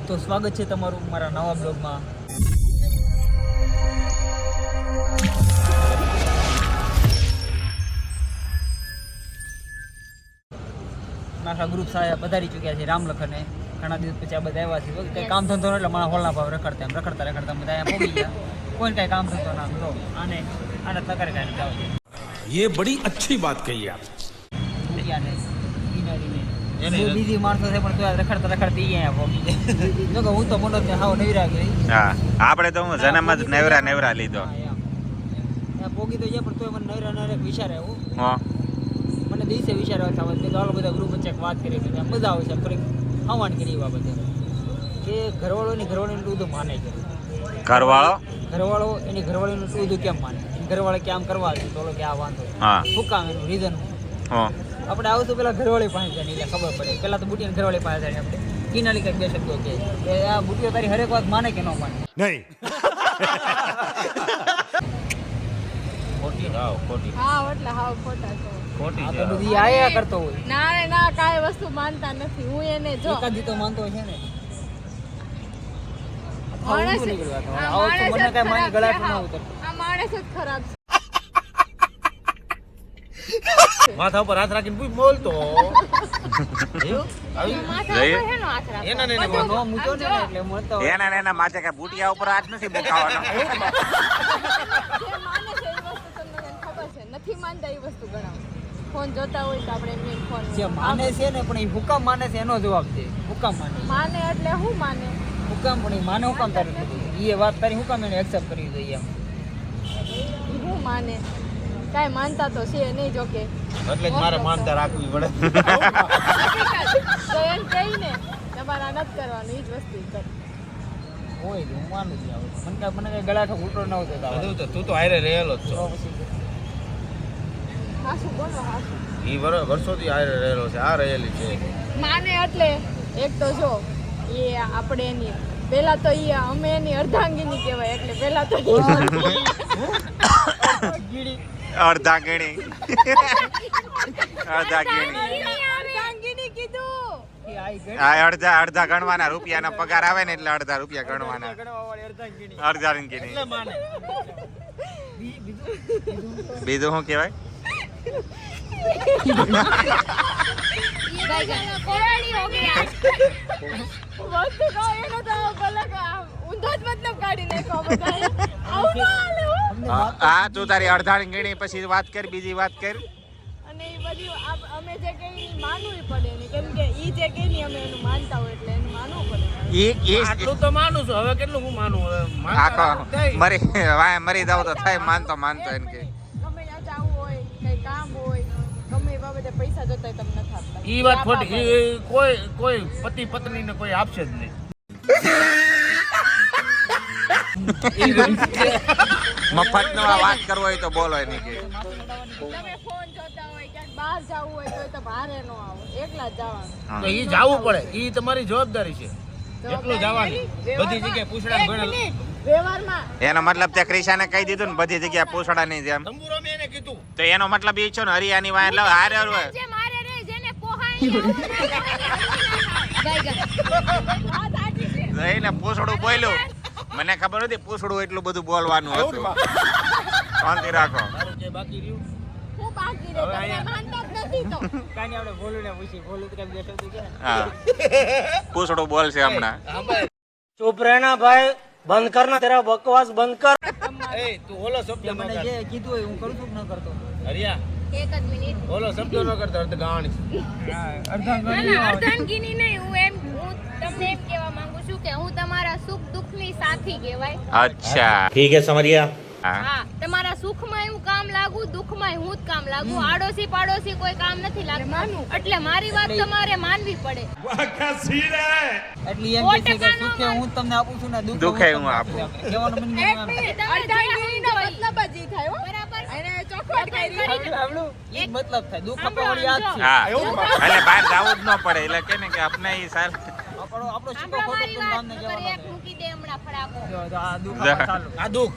તો સ્વાગત છે તમારું મારા નવા બ્લોગમાં. આખા ગ્રુપ સાથે પધારી ચૂક્યા છે રામલખને. ઘણા દિવસ પછી આ બધા આવ્યા છે. કંઈ કામ ધંધો એટલે મારા હોલના ભાવ રખડતા બધા અહીંયા પહોંચી ગયા. કોઈ કાંઈ કામ ધંધો ના તો આને તકર કાંઈ જાવ છે. ये बड़ी अच्छी बात कही आप. બીજી માણસો છે પણ તો રખડતા અહીંયા પહોંચી જાય. જો કે હું તો મોટો હાવ નવીરા ગઈ. હા આપણે તો હું જન્મ જ નેવરા લીધો. પોગી તો છે પણ તોય મને નવીરા વિચાર આવ્યો. હા મને દિવસે વિચાર આવે છે તો બધા ગ્રુપ વચ્ચે વાત કરી છે મજા આવે છે. થોડીક હવાન કરી એ બાબતે કે ઘરવાળોની બધું માને છે. ઘરવાળો એની ઘરવાળીનું બધું કેમ માને? ઘરવાળે કે આમ કરવા છે તો કે આ વાંધો. હા શું કામ એનું રીઝન? હા આપણે આવું તો પેલા ઘરવાળી પાસે જાય એટલે ખબર પડે. પેલા તો બુટિયાની ઘરવાળી પાસે જાય આપણે કિનાલી કંઈક બે શબ્દો કે આ બુટિયો તારી હરેક વાત માને કે ન માને? नहीं. ખોટી ખોટી હા એટલે હાવ ખોટા છો. ખોટી આ છે. તો બધી આયા કરતો હોય. ના કાંઈ વસ્તુ માનતા નથી. હું એને જો એકાદી તો માનતો છે ને. માણસ મને કઈ માની ગળાટ ન ઉતરતો. આ માણસ જ ખરાબ છે. माथा पर हाथ राखी पूछ बोल तो માથા જઈએ? ઉપર હેનો હાથ રાખો? એના ને એને બધું નો મૂક્યો ને એટલે મળતો હોય. એના માથે કઈ બુટિયા ઉપર હાથ નથી મુકાવાનો. જે માને છે એ વસ્તુ તમને કંઈ ખબર છે. નથી માનતા એ વસ્તુ ગણાવો. ફોન જોતા હોય તો આપણે એમને ફોન જે માને છે ને પણ એ હુકામ માને છે એનો જવાબ છે. હુકામ માને માને એટલે હું માને હુકામ પણ એ માને હુકામ તારી નથી. એ વાત તારી હુકામ એને એક્સેપ્ટ કરવી જોઈએ એમ. ઈ હું માને કાંઈ માનતા તો છે નહીં જો કે એટલે જ મારે માનતા રાખવી પડે. તો એમ કહીને તમારા નથી કરવાનું એ જ વસ્તુ કર. હોય તો હું માનું છું. મને કઈ ગળાઠો ઉલટો ન આવતો તો બધું તો તું તો હારે રહેલો જ છો. પછી હાસું બોલો હાસું. ઈ વર્ષોથી હારે રહેલો છે. આ રહેલી છે. માને એટલે એક તો જો એ આપણે એની પેલા તો અમે એની અર્ધાંગીની કહેવાય. એટલે પેલા તો ગીડી અડધા ગણી અર્ધાંગીની કીધું. એ આઈ ગઈ આ અડધા ગણવાના રૂપિયાના પગાર આવે ને એટલે અડધા રૂપિયા ગણવાના. ગણવાવાળી અડધા ગીડી અડધા ગણી. એટલે માને. બીજું શું કહેવાય? વસ્તુ કહો એનો તો ગલત ઊંધો જ મતલબ કાઢી નાખો બધાએ. આવું ન હાલે હો. હા તું તારી અડધા ગણી પછી વાત કર, બીજી વાત કર. અને એ બધી અમે જે કહીએ ઈ માનવું પડે ને કેમ કે ઈ જે કહે ને અમે એનું માનતા હોય એટલે એનું માનવું પડે. આટલું તો માનું છું. હવે કેટલું હું માનું? હવે આખો માનતા થાય. મરી જાવ તો થાય માનતો એમ કે ગમે ત્યાં જવું હોય કઈ કામ હોય ગમે એ બાબતે પૈસા જોતા હોય તમને નથી આપતા. ઈ વાત ખોટી. ઈ કોઈ પતિ પત્ની ને કોઈ આપશે જ નહીં. મફત નો વાત કરવો હોય તો બોલો એની કે તમે ફોન જોતા હોય ક્યાંક બહાર જવું હોય તોય તો ભારે ન આવો. એકલા જ જવાનું. તો ઈ જાવું પડે. ઈ તમારી જવાબદારી છે. એકલું જવાની. બધી જગ્યાએ પૂછડા એક ગણેલ. મિનિટ. વ્યવહારમાં એનો મતલબ તે ક્રિશાને કહી દીધું ને બધી જગ્યાએ પૂછડા નહીં જેમ. તંબુરો મેં એને કીધું. તો એનો મતલબ એ છે ને હરિયાની વાય એટલે હારે જે મારે રે જેને પોહાય આ સાચી છે. એને પૂછડું બોલ્યું. મને ખબર નથી પૂછડું એટલું બધું બોલવાનું હતું. શાંતિ રાખો. તારું જે બાકી રહ્યું હું બાકી રે હવે તમે અહીંયા- માનતા જ નથી તો. કાંઈ આપણે બોલું ને પૂછી બોલું તો કઈ બે શબ્દ કે હા પૂછડું બોલશે હમણાં. હા ભાઈ. चुप रहना भाई, बंद करना तेरा बकवास बंद कर. એ તું ઓલો શબ્દ ન મને કર. જે કીધું હોય હું કરું છું કે ન કરતો. હરિયા એક જ મિનિટ. ઓલો શબ્દ ન કરતો અર્ધ ગાણી. અડધા ના ગણી ના અર્ધાંગીની નહીં. હું તમને એમ કહેવા માંગુ છું કે હું તમારા સુખ દુઃખની સાથી કહેવાય. અચ્છા ठीक है समझ गया. હા હા તમારા સુખમાં હું કામ લાગુ દુઃખમાં હું જ કામ લાગુ. આડોશી પાડોશી કોઈ કામ નથી લાગતું. એટલે મારી વાત તમારે માનવી પડે. એટલે એમ કે છે કે સુખે હું તમને આપું છું ને દુઃખે હું આપું. કહેવાનો meaning એમ. અર્ધાંગીનીનો મતલબ જ ઈ થાય હો. બરાબર. એને ચોખવટ કરી. આવડું ઈ જ મતલબ થાય. દુઃખ આપવાવાળી આ જ છે. હા એટલે બહાર જવું જ ન પડે એટલે કે ને કે આપણે ઈ સાર આપણો શીખો સાંભળો ખોટો મારી તું વાત. ગામને નકર જવાનો એક મૂકી દે હમણાં ફડાકો. જો આ દુઃખ જા. આપવા ચાલુ. આ દુઃખ.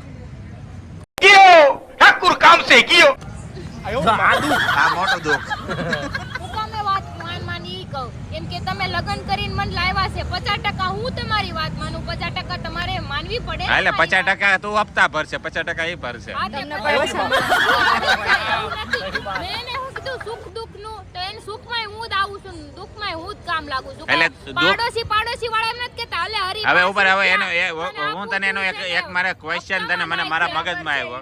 આ મોટું દુઃખ. હું કામે વાત માન ઈ કહું કે કેમ કે તમે લગ્ન કરીને મને લાવ્યા છે 50% હું તમારી વાત માનું 50% તમારે માનવી પડે હા, એટલે 50% તું હપ્તા ભરશે, 50% એ ભરશે. હા, તે મેં એને હું કીધું સુખ દુઃખનું, તો એને સુખમાંય હું જ આવું છું, દુઃખમાંય હું જ કામ લાગુ છું. એટલે પાડોશી વાળા એમ નથી કહેતા, "અલે હરી હવે ઉપર હવે પાસે એનો હું તને એનો એક મારે ક્વેશ્ચન તને મને મારા મગજમાં આવ્યો.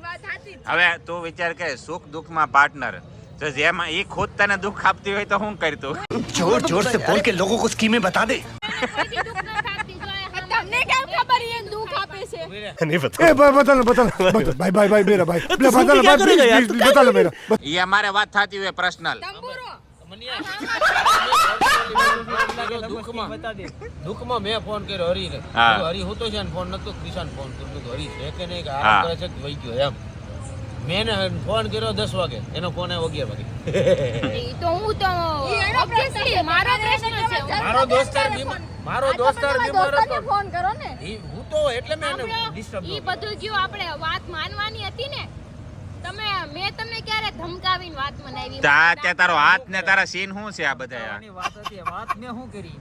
હવે તું વિચાર કે સુખ દુઃખમાં પાર્ટનર, તો જેમાં એ ખુદ તને દુઃખ આપતી હોય તો શું કરતું? जोर जोर से बोल के लोगों को स्कीमें बता दे કોઈથી દુઃખ ન થાતી જોઈએ. તમને કેમ ખબર એ દુઃખ આપે છે? नहीं पता भाई भाई भाई मेरा भाई बताना भाई प्लीज बताना मेरा એ અમારે વાત થતી હોય પર્સનલ. તંબુરો દુઃખમાં મેં ફોન કર્યો હરીને. હા. હરી હું તો છે ને ફોન નતો ક્રિશાન ફોન કર્યો તો હરી છે કે નહીં કે હા. આરામ કરે છે કે વહી ગયો એમ. મેં એને ફોન કર્યો 10 વાગે, એનો ફોન આવ્યો 11 વાગે. ઈ તો હું તો obviously મારો પ્રશ્ન છે. મારો દોસ્તાર બીમાર હતો. ફોન કરો ને. હું તો એટલે મેં એને સાંભળો, ડિસ્ટર્બ ઈ બધું જો આપણે વાત માનવાની હતી ને, મેં તમને ક્યારે ધમકાવીને વાત મનાવી? તે તારો હાથ ને તારા સીન શું છે આ બધા? આની વાત હતી, વાત મેં શું કરી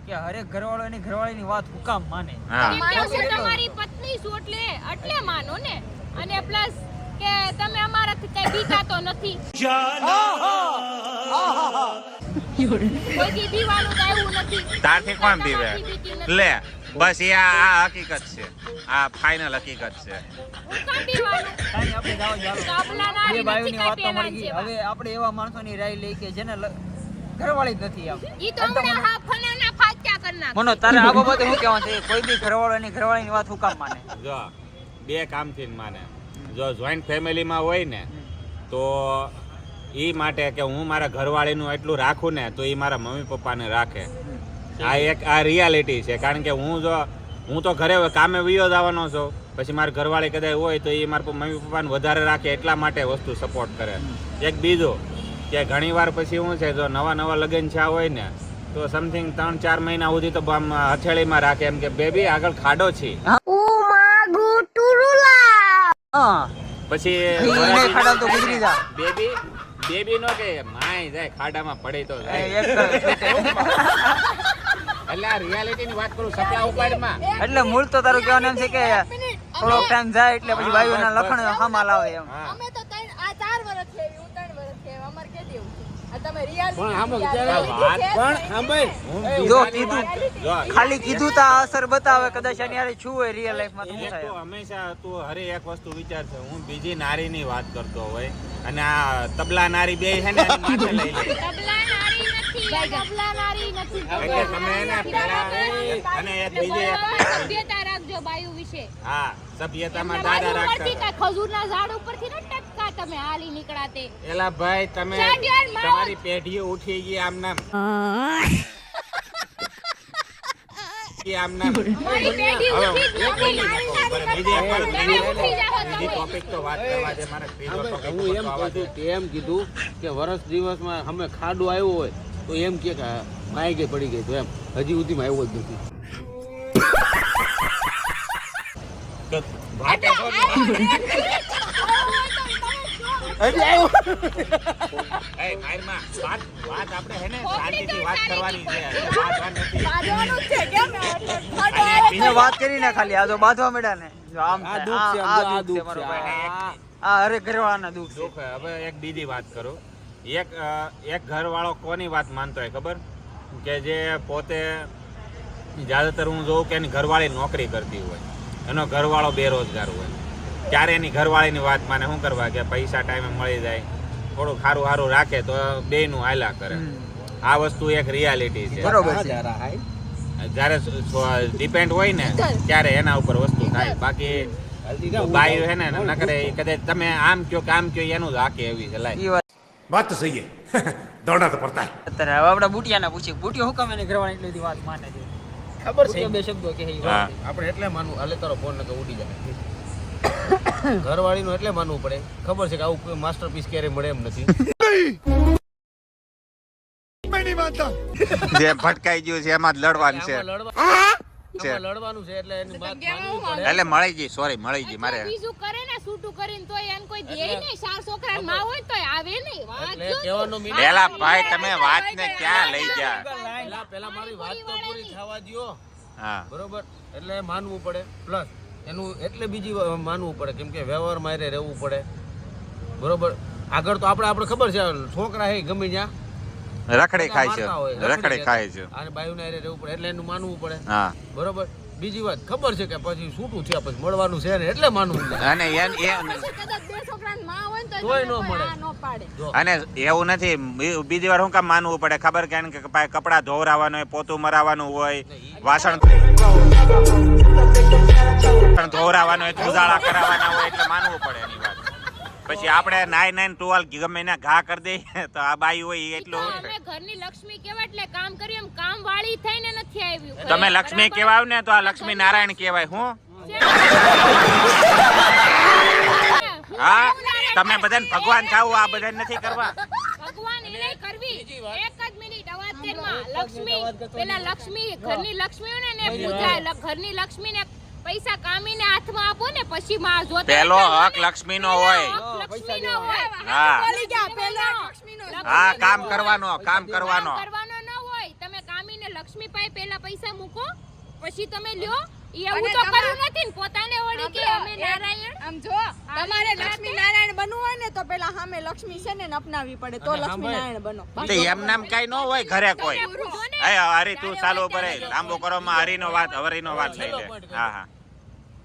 કે હરેક ઘરવાળો એની ઘરવાળીની વાત હુકામ માને. હા, કેમ કે હું તમારી પત્ની છું એટલે માનો ને, અને પ્લસ કે તમે અમારાથી કઈ બીતા તો નથી. કોઈથી બીવાનું તો આવ્યું નથી. તારથી કોણ બીવે? તમારાથી બીતી નથી. લે બસ એ આ હકીકત છે, આ ફાઇનલ હકીકત છે. હું કામ બીવાનું? કાંઈ આપણે જાઓ જ હાલો. કાપલા નારી બે ભાઈઓની નથી, વાતો કાંઈ મળી ગઈ. પેલા હવે આપણે એવા માણસોની રાય લઈ કે જેને ઘરવાળી જ નથી આમ. ઈ તો હમણાં હા ફનાના ફાત્યા કરી નાખે. મનો તારે આ બાબતે શું કહેવાનું છે? કોઈ બી ઘરવાળો એની ઘરવાળીની વાત હુકામ માને? જો બે કામથી જ માને. જો જોઈન્ટ ફેમિલીમાં હોય ને તો એ માટે કે હું મારા ઘરવાળીનું એટલું રાખું ને તો એ મારા મમ્મી પપ્પાને રાખે. આ રિયાલિટી છે. કારણ કે હું તો ઘરે કામે વયો જવાનો છું, પછી મારા ઘરવાળી કદાચ હોય તો એ મારા મમ્મી પપ્પાને વધારે રાખે, એટલા માટે વસ્તુ સપોર્ટ કરે. એક બીજું કે ઘણી વાર પછી શું છે, જો નવા લગ્ન થયા હોય ને તો સમથિંગ 3-4 મહિના સુધી તો આમ હથેળીમાં રાખે, એમ કે બેબી આગળ ખાડો છે. હા, પછી ઈ નહીં ખાડા તો ગુજરી જા. બેબી નો કે માય જાય ખાડામાં પડે તો જાય. એટલે આ રિયાલિટી ની વાત કરું સપના ઉપાડમાં. એટલે મૂળ તો તારું કહેવાનું એમ છે કે થોડોક ટાઈમ જાય એટલે પછી ભાઈઓના લખણ હામાં લાવે એમ. હા. અમે તો 3 વર્ષ છે, હું 3 વર્ષ છે, અમાર કે દેવું આ તમે રિયાલિટી પણ આમ અત્યારે વાત પણ સાંભળ. જો કીધું જો ખાલી કીધું તો આ અસર બતાવે, કદાચ એની હારે શું હોય રિયલ લાઈફમાં તો શું એક તો થાય? હંમેશા તું હરે એક વસ્તુ વિચાર છે, હું બીજી નારીની વાત કરતો હોય અને આ તબલા નારી બે છે ને એની માથે લઈ લે. તબલા નારી નથી, તબલા નારી નથી. એટલે તમે એને પેલા અને એક બીજી સભ્યતા રાખજો બાયુ વિશે. હા સભ્યતામાં એમના દાદા બાજુ ઉપરથી રાખતા. કાંઈ ખજૂરના ઝાડ ઉપરથી ન ટપકા તમે હાલી નીકળાતે. એલા ભાઈ તમે ચાંડિયાર માવો. તમારી પેઢીઓ ઉઠી ગઈ આમ નામ. આમ નામ. મારી પેઢી હવે ઉઠી જ એક નથી. મિનિટ નારી નાખો. નારી બીજી એક વાર તમે ઉઠી જાઓ તમે. બીજી topic તો વાત કરવા દે. મારે ત્રીજો topic હું એમ પકડવા દે. કહું છું, એમ કીધું કે વર્ષ દિવસમાં અમે ખાડો આવ્યો હોય તો એમ કે માય ગઈ પડી ગઈ તો એમ હજી સુધીમાં આવ્યો જ નથી. વાતે તો જ. એ મારમાં વાત આપણે હે ને શાંતિથી વાત કરવાની છે. વાત નથી. એને વાત કરીને ખાલી આ જો બાંધવા મળ્યા ને જો આમ આ થાય, દુઃખ છે, આ આ દુઃખ દુઃખ છે છે. બરોબર. આ હરેક ઘરવાળાના દુઃખ છે. દુઃખ હે. હવે એક બીજી વાત કરું. એક ઘરવાળો કોની વાત માનતો હોય ખબર? કે જે પોતે જ્યાદાતર હું જોઉં કે એની ઘરવાળી નોકરી કરતી હોય, એનો ઘરવાળો બેરોજગાર હોય, ત્યારે એની ઘરવાળીની વાત માને શું કરવા કે પૈસા ટાઈમે મળી જાય, થોડું સારું રાખે તો બેયનું હાલ્યા કરે. આ વસ્તુ એક રિયાલિટી છે. બરોબર છે. જ્યારે ડિપેન્ડ હોય ને ત્યારે એના ઉપર વસ્તુ થાય. બાકી બાયું હે ને નકરે કદાચ તમે આમ કયો કે આમ કયો એનું જ હાકે એવી છે. લાય ઈ વાત बात तो सही है दौड़ना तो पड़ता है અત્યારે હવે આપણે બુટિયાને પૂછીએ, બુટિયો હું કામ એની ઘરવાળી એટલી બધી વાત માને છે? ખબર છે બુટિયો બે શબ્દો કહે ઈ હા. વાત. આપણે એટલે માનવું હાલે તારો ફોન ને ઉડી જાય. ઘરવાળીનું એટલે માનવું પડે. ખબર છે કે આવું માસ્ટરપીસ ક્યારે મળે એમ નથી. જે ભટકાઈ ગયું છે એમાં જ લડવાનું છે. આમાં લડવા આમાં લડવાનું છે એટલે એની વાત માનવી પડે. એટલે મળી ગઈ સોરી મળી ગઈ મારે બીજું કરે ને છૂટું કરીને તોય એને કોઈ દે નહીં. 4 છોકરા માં હોય તોય આવે નહીં. વાત એટલે જો કહેવાનો meaning- પેલા ભાઈ તમે વાતને ક્યાં લઈ જા પેલા મારી વાત તો પૂરી થવા દ્યો. હા બરોબર, એટલે માનવું પડે પ્લસ એનું એટલે બીજી માનવું પડે કેમ કે વ્યવહાર મારે રહેવું પડે. બરોબર, આગળ તો આપણે ખબર છે છોકરા હે ગમે ત્યાં રખડે ખાય છે મારતા હોય, રખડે ખાય છે અને બાયુને હારે રહેવું પડે એટલે એનું માનવું પડે. હા બરોબર, બીજી વાત ખબર છે કે પછી છૂટું થયા પછી મળવાનું છે ને એટલે માનવું પડે. અને કદાચ 2 છોકરાની માં હોય ને તોય તોય ન મળે. આ ન પાડે. જો અને એવું નથી બીજી વાર શું કામ માનવું પડે ખબર કે કપડા ધોવરાવાનું હોય પોતું મરાવાનું હોય વાસણ ધોવરાવાનું હોય ઉજાળા કરાવવાના હોય એટલે માનવું પડે એની વાત. પછી આપણે નાઈ ટુવાલ ગમે એના ઘા કરી દઈએ તો આ બાઈ હોય એ એટલું અમે ઘરની લક્ષ્મી કહેવાય એટલે કામ કર્યું એમ કામ વાળી થઈને નથી આવ્યું. તમે લક્ષ્મી કહેવાય ને તો આ લક્ષ્મી નારાયણ કહેવાય હું હા તમે બધાને ભગવાન થાવું આ બધાને નથી કરવા ભગવાન એને કરવી. એક જ મિનિટ અવાજ તેમાં લક્ષ્મી પેલા લક્ષ્મી ઘરની લક્ષ્મી હોય ને પૂજાય ઘરની લક્ષ્મી ને પૈસા કામીને હાથમાં આપો ને પછી માં જોતા પેલો હક લક્ષ્મીનો હોય લક્ષ્મીનો હોય. હા લક્ષ્મીનો. હા કામ કરવાનો કામ કરવાનો કરવાનો ન હોય. તમે કામીને લક્ષ્મી પાસે પેલા પૈસા મૂકો પછી તમે લ્યો. એવું તો કરવું નથી ને પોતાને વળી કે અમે નારાયણ. આમ જો તમારે લક્ષ્મી નારાયણ બનવું હોય ને તો પેલા સામે લક્ષ્મી છે ને અપનાવી પડે તો લક્ષ્મી નારાયણ બનો. તો એમ નામ કઈ ન હોય ઘરે કોઈ હરી તું ચાલુ પડે લાંબો કરો માં હરીનો વાત હરીનો વાત લઈ લે હા હા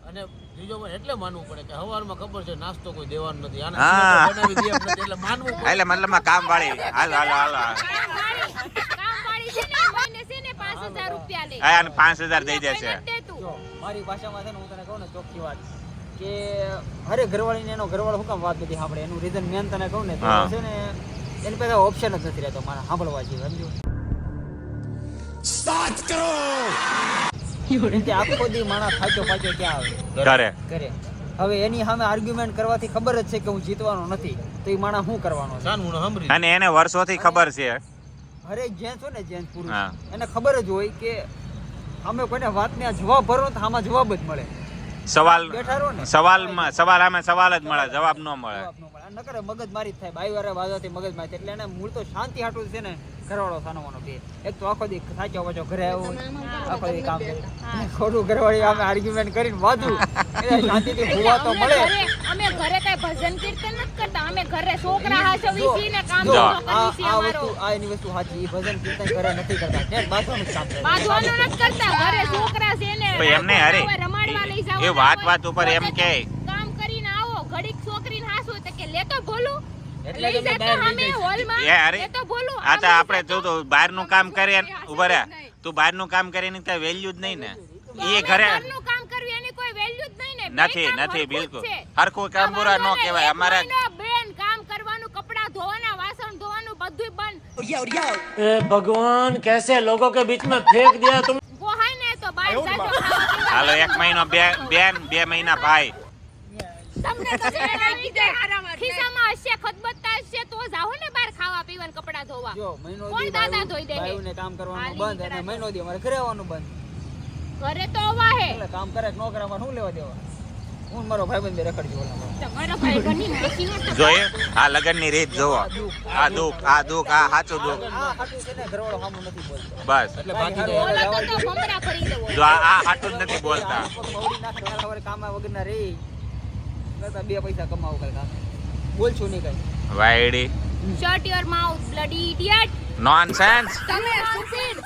અને બીજો પણ એટલે માનવું પડે કે હવારમાં ખબર છે નાસ્તો કોઈ દેવાનો નથી હા. આના બનાવી દે એમ નથી એટલે માનવું પડે. એટલે મતલબમાં કામ વાળી હાલ હાલ હાલ કામવાળી છે ને મહિને છે ને 5000 રૂપિયા લે. હા 5000 દઈ દેશે જો મારી ભાષામાં છે ને હું તને કહું ને ચોખ્ખી વાત કે હરે ઘરવાળીને એનો ઘરવાળો શું કામ વાત બધી સાંભળે એનું રીઝન મેન તને કહું ને તો હા. છે ને એની પાસે ઓપ્શન જ નથી રહેતો મારા સાંભળવા જેવું સમજો રીતે આખો દી માણસ થાક્યો પાક્યો ક્યાં આવે ઘરે કરે હવે એની સામે આર્ગ્યુમેન્ટ કરવાથી ખબર જ છે કે હું જીતવાનો નથી તો એ માણસ શું કરવાનો છે સાનું હું સાંભળી અને એને વર્ષોથી ખબર છે હરેક જેન્ટ્સ હોય ને જેન્ટ્સ પુરુષ હા. એને ખબર જ હોય કે અમે કોઈને વાતને જવાબ ભરો તો આમાં જવાબ જ મળે સવાલ બેઠા રહો ને સવાલમાં સવાલ આમે સવાલ જ મળે જવાબ ન મળે જવાબ ન મળે. આ નકર મગજ મારી જ થાય બાઈ વારે વાજાથી મગજ મારી એટલે એને મૂળ તો શાંતિ હાટું છે ને ઘરવાળો સાનવાનો કે એક તો આખો દી સાચો પાછો ઘરે આવ્યો હોય, આખો દી કામ કરે ખોટું ઘરવાળી આમે આર્ગ્યુમેન્ટ કરીને વાંધું એને શાંતિથી હોવા તો મળે અમે ઘરે કઈ ભજન કીર્તન નથી કરતા. અમે ઘરે છોકરા હાચવી છીએ ને કામ જો જો. ધંધો કરીએ છીએ આ અમારો. વસ્તુ આ એની વસ્તુ સાચી ઈ ભજન કીર્તન કરે નથી કરતા નેટ બાથવાનું જ કામ કરે બાંધવાનું નથી કરતા. ઘરે છોકરા છે ને ભાઈ એમ નહીં, હરી. રમાડવા લઈ એ જવાના વાત હોય. વાત ઉપર એમ કે કામ કરીને આવો ઘડીક છોકરીને હાસો તો કે લે તો બોલું એટલે લઈ તમે જતો બહાર લઈ અમે જઈશ. હોલમાં એ હરી. લે તો બોલું આ તો આપણે તું તો બહારનું કામ કરીએ ઉભા રહે તું બહારનું કામ કરીને ત્યાં વેલ્યુ જ નહીં ને એ ઘરે ઘરનું કામ કરવું એની કોઈ વેલ્યુ જ નહીં ને. બે નથી કામ નથી હરખું જ બિલકુલ છે. હરખું કામ પૂરા ન અમારે કહેવાય એક અમારે મહિનો બેન કામ કરવાનું કપડાં ધોવાના વાસણ ધોવાનું બધું બંધ भगवान कैसे लोगों के बीच में फेंक दिया तुम પોહાય ને તો બહાર જાજો ખાવા પીવા. હાલો 1 મહિનો બેન 2 મહિના ભાઈ તમને તો છે ને આવી જાય. ખિસ્સામાં હશે ખતબત્તા હશે તો જાઓ ને બહાર ખાવા પીવા ને કપડાં ધોવા. જો મહિનો કોણ દી દાદા ધોઈ દે હે? બાયુને કામ કરવાનું હાલી બંધ અને નીકળ્યા. મહિનો દી અમારે ઘરે આવવાનું બંધ ઘરે તો આવા હે એટલે કામ કરે કે ન કરે અમારે શું લેવા દેવા હું ને મારો ભાઈબંધ બે રખડજો ઓલા તમારા ભાઈ બની નથી ને તો જોઈએ આ લગનની રીત જોવો આ દુઃખ આ સાચું દુઃખ આ હાટું છે ને ઘરવાળો સામું નથી બોલતો બસ એટલે બાકી તો બોલો તો મમરા ફરી દેવો. જો આ સાચું જ નથી બોલતા બવડી નાખે સવારે કામ વગરના રહી કરતા 2 પૈસા કમાવું કઈ કામ બોલશું નહીં કઈ YD Shut your mouth, bloody idiot. Nonsense તમે stupid.